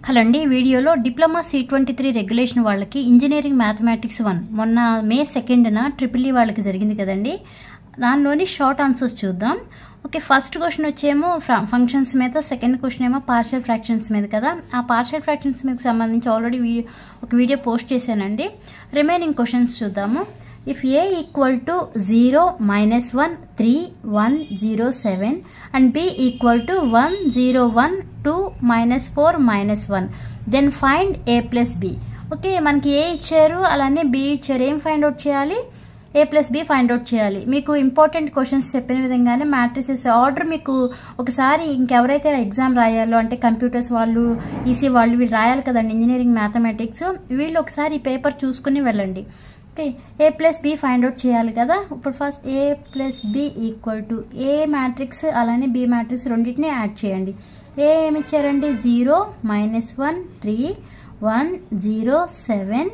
Hello అండి, వీడియోలో diploma C23 regulation వాళ్ళకి ఇంజనీరింగ్ మ్యాథమెటిక్స్ 1 మొన్న మే 2న ట్రిపుల్ వాళ్ళకి జరిగింది కదండి. దానిలోని షార్ట్ ఆన్సర్స్ చూద్దాం. ఓకే, ఫస్ట్ క్వశ్చన్ వచ్చేమో ఫంక్షన్స్ మీద, సెకండ్ క్వశ్చన్ ఏమో పార్షియల్ ఫ్రాక్షన్స్ మీద కదా. ఆ పార్షియల్ ఫ్రాక్షన్స్ మీద సంబంధించి ఆల్రెడీ ఒక వీడియో పోస్ట్ చేశానండి. రిమైనింగ్ క్వశ్చన్స్ చూద్దాము. If a equal to 0, -1, 3, 1, 0, 7 and b equal to 1, 0, 1, 2, -4, -1 then find a plus b. Okay, మనకి ఏ ఇచ్చారు, అలానే బి ఇచ్చారు. ఏం ఫైండ్ అవుట్ చేయాలి? a plus B find out చేయాలి. మీకు ఇంపార్టెంట్ క్వశ్చన్స్ చెప్పిన విధంగానే మ్యాట్రిసెస్ ఆర్డర్ మీకు ఒకసారి ఇంకెవరైతే ఎగ్జామ్ రాయాలో అంటే కంప్యూటర్స్ వాళ్ళు, ఈసీ వాళ్ళు వీళ్ళు రాయాలి కదండి ఇంజనీరింగ్ మ్యాథమెటిక్స్, వీళ్ళు ఒకసారి ఈ పేపర్ చూసుకుని వెళ్ళండి. Okay, A plus B find out చేయాలి కదా. ఇప్పుడు first A plus B equal to A matrix అలానే బి మ్యాట్రిక్స్ రెండింటిని యాడ్ చేయండి. ఏ ఏమి ఇచ్చారండి? 0, -1, 3, 1, 0, 7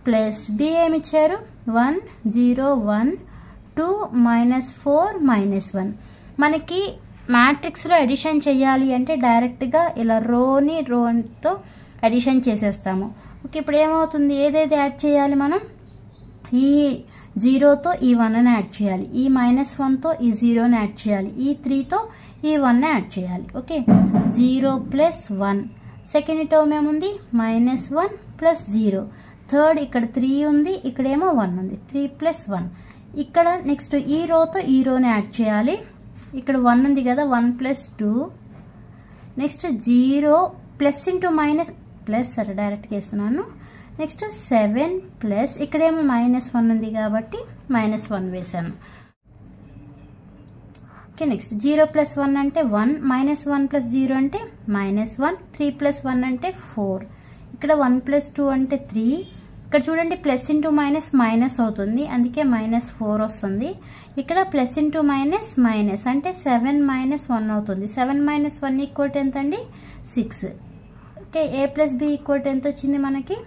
ప్లస్ బి ఏమి ఇచ్చారు? 1, 0, 1, 2, -4, -1. మనకి మ్యాట్రిక్స్లో ఎడిషన్ చేయాలి అంటే డైరెక్ట్గా ఇలా రోతో ఎడిషన్ చేసేస్తాము. ఓకే, ఇప్పుడు ఏమవుతుంది? ఏదైతే యాడ్ చేయాలి మనం? ఈ 0తో ఈ 1ని యాడ్ చేయాలి, ఈ -1తో ఈ 0ని యాడ్ చేయాలి, ఈ 3తో ఈ 1ని యాడ్ చేయాలి. ఓకే, 0 + 1. సెకండ్ టర్మ్ ఏముంది? -1 + 0. థర్డ్ ఇక్కడ 3 ఉంది, ఇక్కడేమో 1 ఉంది. 3 + 1. ఇక్కడ నెక్స్ట్ ఈ రోతో ఈ రోని యాడ్ చేయాలి. ఇక్కడ 1 ఉంది కదా, 1 + 2. Next 0 plus into minus plus, సరే డైరెక్ట్గా వేస్తున్నాను. నెక్స్ట్ 7 ప్లస్ ఇక్కడేమో -1 ఉంది కాబట్టి -1 వేసాను. ఓకే, నెక్స్ట్ 0 + 1 అంటే 1, -1 + 0 అంటే -1, 3 + 1 అంటే 4. ఇక్కడ 1 + 2 అంటే 3. ఇక్కడ చూడండి ప్లస్ ఇంటూ మైనస్ మైనస్ అవుతుంది, అందుకే -4 వస్తుంది. ఇక్కడ ప్లస్ ఇంటూ మైనస్ మైనస్ అంటే 7 - 1 అవుతుంది. 7 - 1 ఈక్వల్ టు ఎంత అండి? 6. Okay, A plus B equal to ఎంత వచ్చింది మనకి?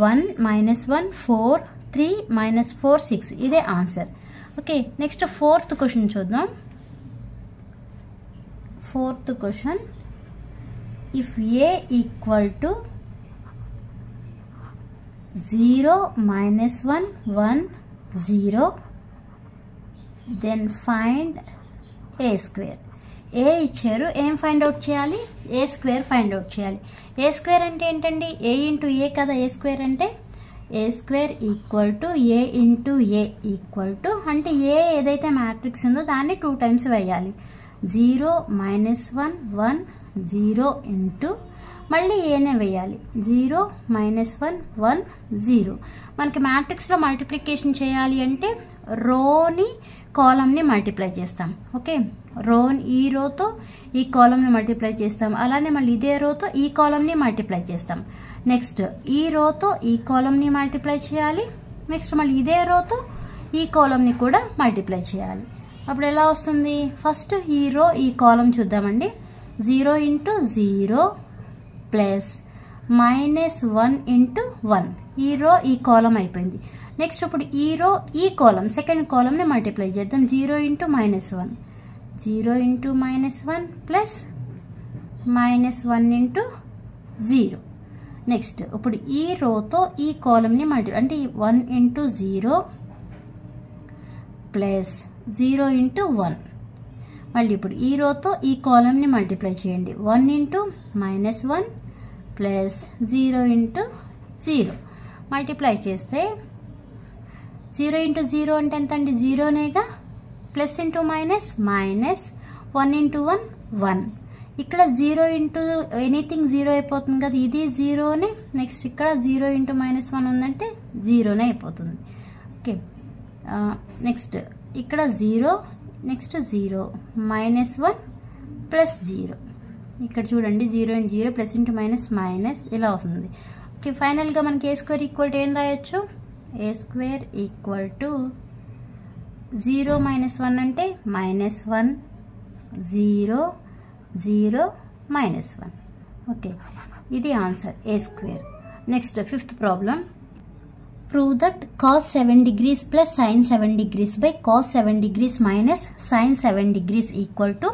1 -1 4, 3 -4 6. ఇదే answer. Okay, next fourth question చూద్దాం. Fourth question, if A equal to 0, -1, 1, 0 then find A square. A ఇచ్చారు, ఏం ఫైండ్ అవుట్ చేయాలి? ఏ స్క్వేర్ ఫైండ్ అవుట్ చేయాలి. ఏ స్క్వేర్ అంటే ఏంటండి? ఏ ఇంటూ ఏ కదా ఏ స్క్వేర్ అంటే. A square equal to A into A equal to అంటే ఏ ఏదైతే మ్యాట్రిక్స్ ఉందో దాన్ని 2 టైమ్స్ వేయాలి. 0, -1, 1, 0 ఇంటూ మళ్ళీ ఏనే వేయాలి. 0, -1, 1, 0. మనకి మ్యాట్రిక్స్లో మల్టిప్లికేషన్ చేయాలి అంటే రోని కాలంని మల్టిప్లై చేస్తాం. ఓకే, ఈ రోతో ఈ కాలంని మల్టిప్లై చేస్తాం, అలానే మళ్ళీ ఇదే రోతో ఈ కాలంని మల్టిప్లై చేస్తాం. నెక్స్ట్ ఈ రోతో ఈ కాలంని మల్టిప్లై చేయాలి. నెక్స్ట్ మళ్ళీ ఇదే రోతో ఈ కాలంని కూడా మల్టిప్లై చేయాలి. అప్పుడు ఎలా వస్తుంది? ఫస్ట్ ఈ రో ఈ కాలం చూద్దామండి. 0 × 0 ప్లస్ -1 × 1. ఈ రో ఈ కాలం అయిపోయింది. నెక్స్ట్ ఇప్పుడు ఈ రో ఈ కాలం సెకండ్ కాలంని మల్టిప్లై చేద్దాం. 0 × -1, 0 × -1 ప్లస్ -1 × 0. నెక్స్ట్ ఇప్పుడు ఈ రోతో ఈ కాలంని మల్టిప్లై అంటే 1 × 0 ప్లస్ 0 × 1. మళ్ళీ ఇప్పుడు ఈ రోతో ఈ కాలంని మల్టిప్లై చేయండి. 1 × -1 ప్లస్ 0 × 0 మల్టిప్లై చేస్తే 0 × 0 అంటే ఎంత అండి? 0నేగా. Plus into minus minus, 1 × 1 1. ఇక్కడ 0 × ఎనీథింగ్ 0 అయిపోతుంది కదా, ఇది 0నే. నెక్స్ట్ ఇక్కడ 0 × -1 ఉందంటే 0నే అయిపోతుంది. ఓకే, నెక్స్ట్ ఇక్కడ 0, నెక్స్ట్ 0 -1 ప్లస్ 0. ఇక్కడ చూడండి 0 × 0 ప్లస్ ఇంటూ మైనస్ మైనస్ ఇలా వస్తుంది. ఓకే, ఫైనల్గా మనకి ఏ స్క్వేర్ ఈక్వల్ టు ఏం రాయొచ్చు? ఏ స్క్వేర్ ఈక్వల్ టు 0 - 1 అంటే -1, 0, 0, -1. ఓకే, ఇది answer A square. Next fifth problem. Prove that cos 7 degrees plus sin 7 degrees by cos 7 degrees minus sin 7 degrees equal to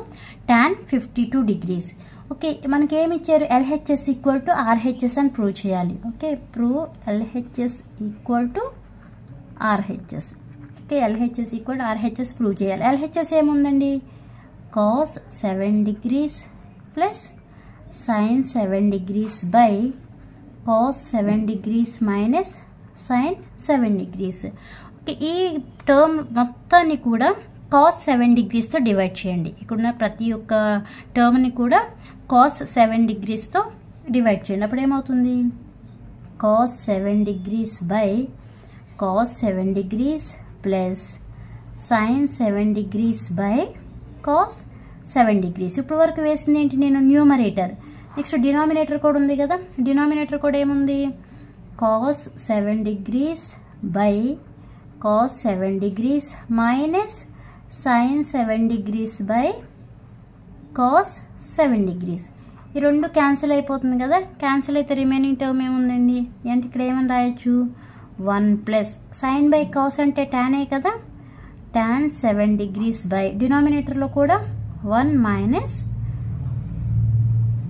tan 52 degrees. Okay, మనకి ఏమి ఇచ్చారు? LHS equal to RHS అని prove చేయాలి. Okay, prove LHS equal to RHS. Okay, LHS equal to RHS prove చేయాలి. LHS ఏముందండి? cos 7 degrees plus sin 7 degrees by cos 7 degrees minus sin 7 degrees. Okay, ఈ term మొత్తాన్ని కూడా cos 7 degreesతో divide చేయండి. ఇక్కడున్న ప్రతి ఒక్క టర్మ్ని కూడా cos 7 degreesతో డివైడ్ చేయండి. అప్పుడు ఏమవుతుంది? cos 7 degrees by cos 7 degrees plus sin 7 degrees by cos 7 degrees. ఇప్పుడు వరకు వేసింది ఏంటి? నేను న్యూమరేటర్. నెక్స్ట్ డినామినేటర్ కూడా ఉంది కదా, డినామినేటర్ కూడా ఏముంది? cos 7 degrees by cos 7 degrees minus sin 7 degrees by cos 7 degrees. ఈ రెండు క్యాన్సిల్ అయిపోతుంది కదా, క్యాన్సిల్ అయితే రిమైనింగ్ టర్మ్ ఏముందండి? అంటే ఇక్కడ ఏమని రాయొచ్చు? 1 ప్లస్ సైన్ బై కాస్ అంటే టానే కదా, tan 7 degrees బై డినామినేటర్లో కూడా 1 minus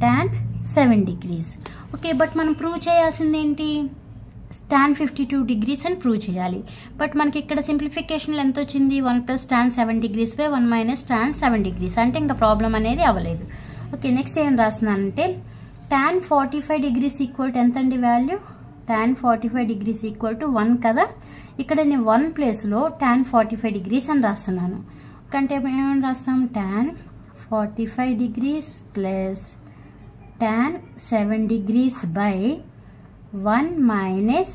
tan 7 degrees. Okay, but మనం ప్రూవ్ చేయాల్సింది ఏంటి? tan 52 degrees అని ప్రూవ్ చేయాలి. బట్ మనకి ఇక్కడ సింప్లిఫికేషన్లో ఎంత వచ్చింది? 1 plus tan 7 degrees by 1 minus tan 7 degrees. అంటే ఇంకా ప్రాబ్లం అనేది అవ్వలేదు. ఓకే, నెక్స్ట్ ఏం రాస్తున్నానంటే tan 45 degrees ఈక్వల్ టు ఎంత అండి value? tan 45 degrees equal to 1 కదా. ఇక్కడ నేను 1 ప్లేస్లో tan 45 degrees అని రాస్తున్నాను. అంటే ఏమని రాస్తాం? tan 45 degrees plus tan 7 degrees by 1 minus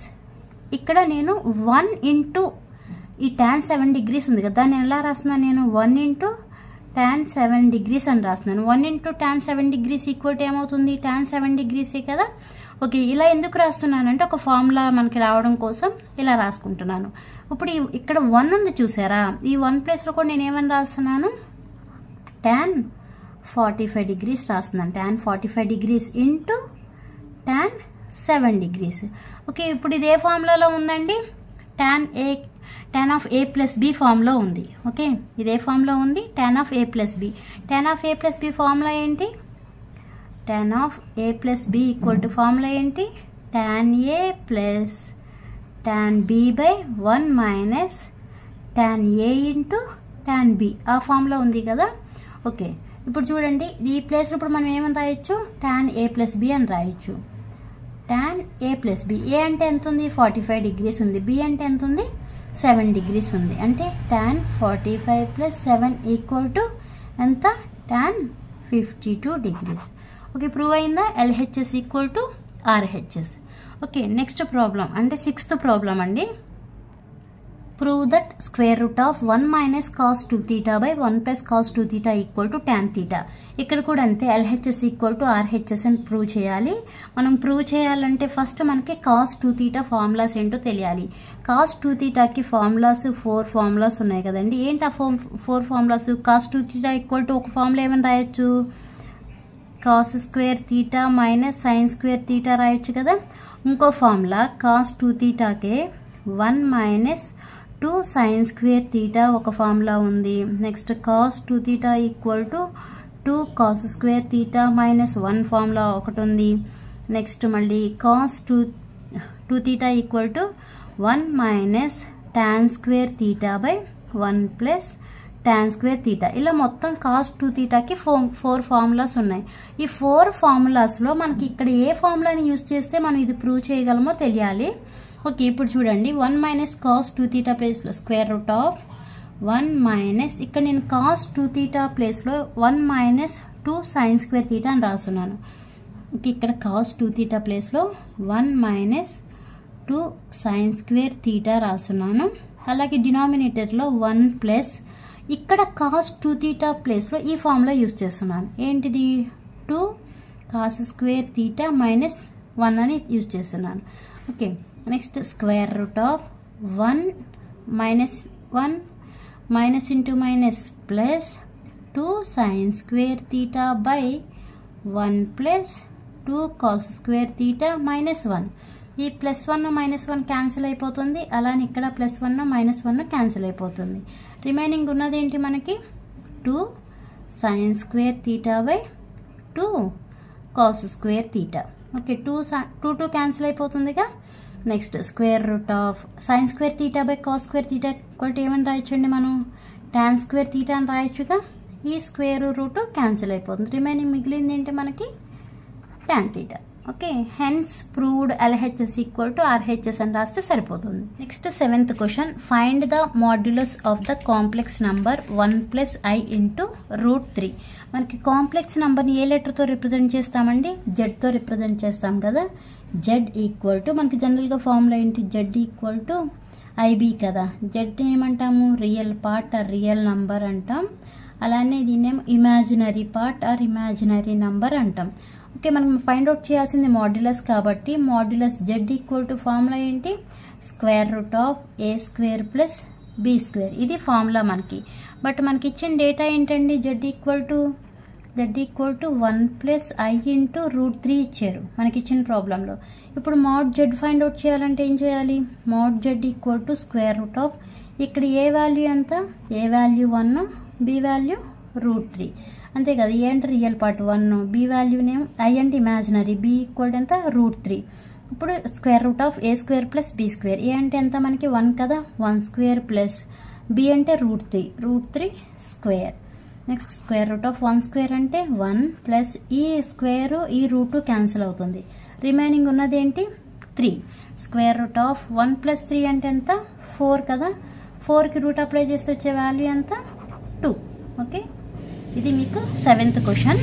ఇక్కడ నేను 1 ఇంటూ ఈ tan 7 degrees ఉంది కదా, దాన్ని ఎలా రాస్తున్నాను? నేను 1 ఇంటూ tan 7 degrees అని రాస్తున్నాను. 1 into tan 7 degrees equal to ఏమవుతుంది? tan 7 degrees కదా. ఓకే, ఇలా ఎందుకు రాస్తున్నానంటే ఒక ఫార్ములా మనకి రావడం కోసం ఇలా రాసుకుంటున్నాను. ఇప్పుడు ఇక్కడ 1 ఉంది చూసారా, ఈ 1 ప్లేస్లో కూడా నేను ఏమని రాస్తున్నాను? tan 45 degrees రాస్తున్నాను. tan 45 degrees into tan 7 degrees. Okay, ఇప్పుడు ఇది ఏ ఫార్ములాలో ఉందండి? tan of a plus b formula ఉంది. ఓకే, ఇదే ఫార్ములా ఉంది, tan of a plus b. tan of a plus b formula ఏంటి? tan of a plus b equal to formula ఏంటి? tan a plus tan b by 1 minus tan a into tan b. ఆ formula ఉంది కదా. Okay, ఇప్పుడు చూడండి, ఈ ప్లేస్లో ఇప్పుడు మనం ఏమని రాయొచ్చు? tan a ప్లస్ b అని రాయొచ్చు. tan a plus b. a అంటే ఎంత ఉంది? 45 degrees ఉంది. b అంటే ఎంత ఉంది? 7 degrees ఉంది. అంటే tan 45 ప్లస్ 7 ఈక్వల్ టు ఎంత? tan 52 degrees. ఓకే, ప్రూవ్ అయిందా? LHS equal to RHS. Okay, next problem అంటే 6th ప్రాబ్లం అండి. Prove that square root of 1 minus cos 2 theta by 1 plus cos 2 theta equal to tan theta. ఇక్కడ కూడా అంతే, LHS equal to RHS అని prove చేయాలి. మనం prove చేయాలంటే first మనకి కాస్ 2 theta ఫార్ములాస్ ఏంటో తెలియాలి. కాస్ 2 thetaకి ఫార్ములాస్ 4 ఫార్ములాస్ ఉన్నాయి కదండి. ఏంటి ఆ 4 formulas? Cos 2 theta equal to ఒక ఫార్ములా ఏమని రాయొచ్చు? Cos square theta minus sign square theta రాయొచ్చు కదా. ఇంకో formula cos 2 thetaకే 1 minus 2 sine square theta ఒక ఫార్ములా ఉంది. Next cos 2 theta equal to 2 cos square theta minus 1 formula ఒకటి ఉంది. నెక్స్ట్ మళ్ళీ cos 2 theta equal to 1 minus tan square theta by 1 plus tan square theta. ఇలా మొత్తం cos 2 thetaకి 4 formulas ఉన్నాయి. ఈ 4 ఫార్ములాస్లో మనకి ఇక్కడ ఏ ఫార్ములాని యూజ్ చేస్తే మనం ఇది ప్రూవ్ చేయగలమో తెలియాలి. ఓకే, ఇప్పుడు చూడండి, 1 మైనస్ కాస్ 2 theta ప్లేస్లో స్క్వేర్ రూట్ ఆఫ్ 1 మైనస్ ఇక్కడ నేను కాస్ 2 theta ప్లేస్లో 1 మైనస్ 2 సైన్ స్క్వేర్ తీటా అని రాస్తున్నాను. ఇక్కడ కాస్ 2 theta ప్లేస్లో 1 మైనస్ 2 సైన్ స్క్వేర్ తీటా రాస్తున్నాను. అలాగే డినామినేటర్లో 1 ప్లస్ ఇక్కడ కాస్ 2 theta ప్లేస్లో ఈ ఫార్ములా యూజ్ చేస్తున్నాను. ఏంటిది? 2 కాస్ స్క్వేర్ తీటా మైనస్ 1 అని యూజ్ చేస్తున్నాను. Okay, next square root of 1 minus 1 minus into minus plus 2 sine square theta by 1 plus 2 cos square theta minus 1. ఈ ప్లస్ 1 మైనస్ 1 క్యాన్సిల్ అయిపోతుంది. అలానే ఇక్కడ ప్లస్ 1 మైనస్ 1 క్యాన్సిల్ అయిపోతుంది. Remaining ఉన్నది ఏంటి మనకి? 2 sine square theta by 2 cos square theta. Okay, 2 cancel అయిపోతుందిగా. Next square root of sine square theta by cos square theta equal to ఏమని రాయొచ్చండి మనం, టాన్ స్క్వేర్ తీటా అని రాయొచ్చుగా. ఈ స్క్వేర్ రూట్ క్యాన్సిల్ అయిపోతుంది, రిమైనింగ్ మిగిలింది ఏంటి మనకి, tan theta. Okay, hence proved LHS equal to RHS అని రాస్తే సరిపోతుంది. Next 7th question, find the modulus of the complex number 1 + i into √3. మనకి కాంప్లెక్స్ నంబర్ని ఏ లెటర్తో రిప్రజెంట్ చేస్తామండి, జెడ్తో రిప్రజెంట్ చేస్తాం కదా. జెడ్ ఈక్వల్ టు మనకి జనరల్గా ఫార్ములా ఏంటి, జెడ్ ఈక్వల్ టు IB కదా. జెడ్ ఏమంటాము, real part or real number అంటాం. అలానే దీన్నేమో imaginary part or imaginary number అంటాం. ఓకే, మనం ఫైండ్ అవుట్ చేయాల్సింది మాడ్యులస్ కాబట్టి modulus Z equal to formula ఏంటి, square root of a² + b². ఇది ఫార్ములా మనకి. బట్ మనకి ఇచ్చిన డేటా ఏంటండి, Z equal to 1 + i into √3 ఇచ్చారు మనకి ఇచ్చిన ప్రాబ్లంలో. ఇప్పుడు మాడ్ జెడ్ ఫైండ్ అవుట్ చేయాలంటే ఏం చేయాలి, mod Z equal to square root of, ఇక్కడ ఏ వాల్యూ ఎంత, ఏ వాల్యూ 1, బి వాల్యూ √3 అంతే కదా. ఏ అంటే రియల్ పార్ట్ 1, బి వాల్యూనేమో ఐ అంటే ఇమాజినరీ, బి ఈక్వల్ ఎంత √3. ఇప్పుడు square root of a² + b². ఏ అంటే ఎంత మనకి 1 కదా, 1² ప్లస్ బి అంటే √3 square. Next square root of 1² అంటే 1 ప్లస్ ఈ స్క్వేర్ ఈ రూట్ క్యాన్సిల్ అవుతుంది, రిమైనింగ్ ఉన్నది ఏంటి 3. స్క్వేర్ రూట్ ఆఫ్ 1 + 3 అంటే ఎంత 4 కదా. 4కి రూట్ అప్లై చేస్తే వచ్చే వాల్యూ ఎంత 2. ఓకే, ఇది మీకు 7th question.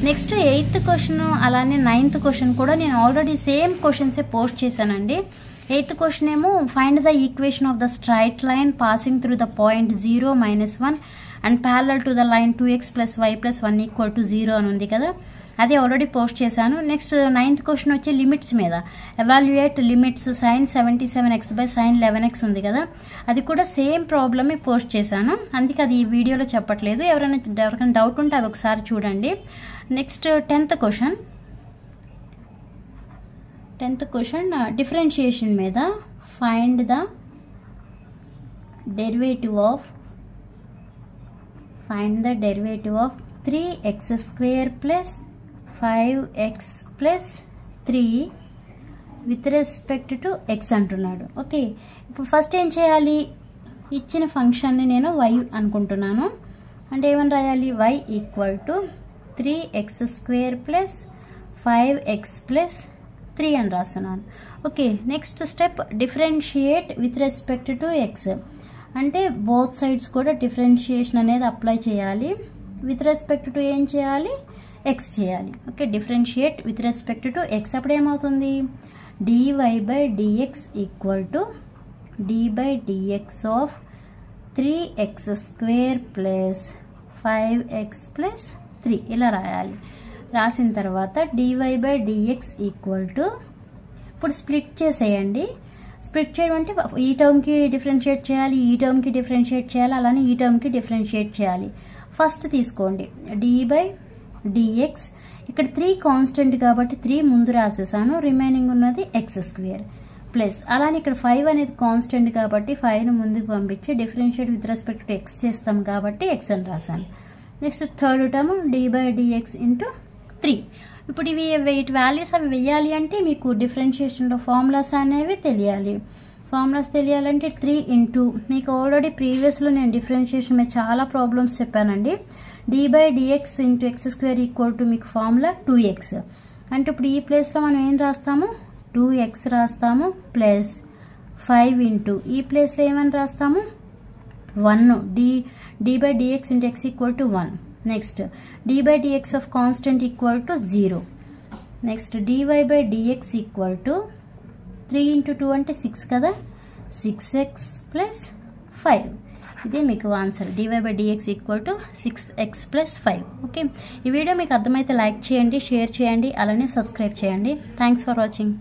Next 8th question అలానే 9th క్వశ్చన్ కూడా నేను ఆల్రెడీ సేమ్ క్వశ్చన్సే పోస్ట్ చేశానండి. 8th క్వశ్చన్ ఏమో find the equation of the straight line passing through the point 0, -1 and parallel to the line 2x + y + 1 = 0 అని ఉంది కదా. అది ఆల్రెడీ పోస్ట్ చేశాను. నెక్స్ట్ 9th క్వశ్చన్ వచ్చి లిమిట్స్ మీద, evaluate limits sin 77x/sin 11x ఉంది కదా. అది కూడా సేమ్ ప్రాబ్లమే పోస్ట్ చేశాను, అందుకే అది ఈ వీడియోలో చెప్పట్లేదు. ఎవరికైనా డౌట్ ఉంటే అవి ఒకసారి చూడండి. నెక్స్ట్ 10th క్వశ్చన్ డిఫరెన్షియేషన్ మీద, find the derivative of 3x² + 5x + 3 with respect to x అంటున్నాడు. ఓకే, ఇప్పుడు ఫస్ట్ ఏం చేయాలి, ఇచ్చిన ఫంక్షన్ని నేను y అనుకుంటున్నాను. అంటే ఏమని రాయాలి, y equal to 3x² + 5x + 3 అని రాస్తున్నాను. Okay, next step differentiate with respect to x. అంటే బోత్ సైడ్స్ కూడా డిఫరెన్షియేషన్ అనేది అప్లై చేయాలి. విత్ రెస్పెక్ట్ టు ఏం చేయాలి, x చేయాలి. Okay, differentiate with respect to x. అప్పుడు ఏమవుతుంది, dy/dx equal to d/dx of 3x² + 5x + 3 ఇలా రాయాలి. రాసిన తర్వాత dy/dx ఈక్వల్ టు, ఇప్పుడు స్ప్లిట్ చేసేయండి. స్ప్లిట్ చేయడం అంటే ఈ టర్మ్కి డిఫరెన్షియేట్ చేయాలి, ఈ టర్మ్కి డిఫరెన్షియేట్ చేయాలి, అలానే ఈ టర్మ్కి డిఫరెన్షియేట్ చేయాలి. ఫస్ట్ తీసుకోండి d/dx, ఇక్కడ 3 కాన్స్టెంట్ కాబట్టి 3 ముందు రాసేసాను, రిమైనింగ్ ఉన్నది x² ప్లస్, అలానే ఇక్కడ 5 అనేది కాన్స్టెంట్ కాబట్టి 5ను ముందుకు పంపించి differentiate with respect to x చేస్తాం కాబట్టి x అని రాసాను. Next third term d/dx into 3. ఇప్పుడు వీటి వాల్యూస్ అవి వేయాలి అంటే మీకు డిఫరెన్షియేషన్లో ఫార్ములాస్ అనేవి తెలియాలి. ఫార్ములాస్ తెలియాలంటే 3 ఇంటూ, మీకు ఆల్రెడీ ప్రీవియస్లో నేను డిఫరెన్షియేషన్ మీద చాలా ప్రాబ్లమ్స్ చెప్పానండి. d/dx into x² equal to మీకు ఫార్ములా 2x. అంటే ఇప్పుడు ఈ ప్లేస్లో మనం ఏం రాస్తాము, 2x రాస్తాము ప్లస్ 5 ఇంటూ ఈ ప్లేస్లో ఏమని రాస్తాము 1. d/dx into x equal to 1. Next d/dx of constant equal to 0. Next dy/dx equal to 3 into 2 అంటే 6 కదా, 6x + 5. ఇదే మీకు answer, dy/dx equal to 6x + 5. Okay, ఈ వీడియో మీకు అర్థమైతే లైక్ చేయండి, షేర్ చేయండి, అలానే సబ్స్క్రైబ్ చేయండి. Thanks for watching.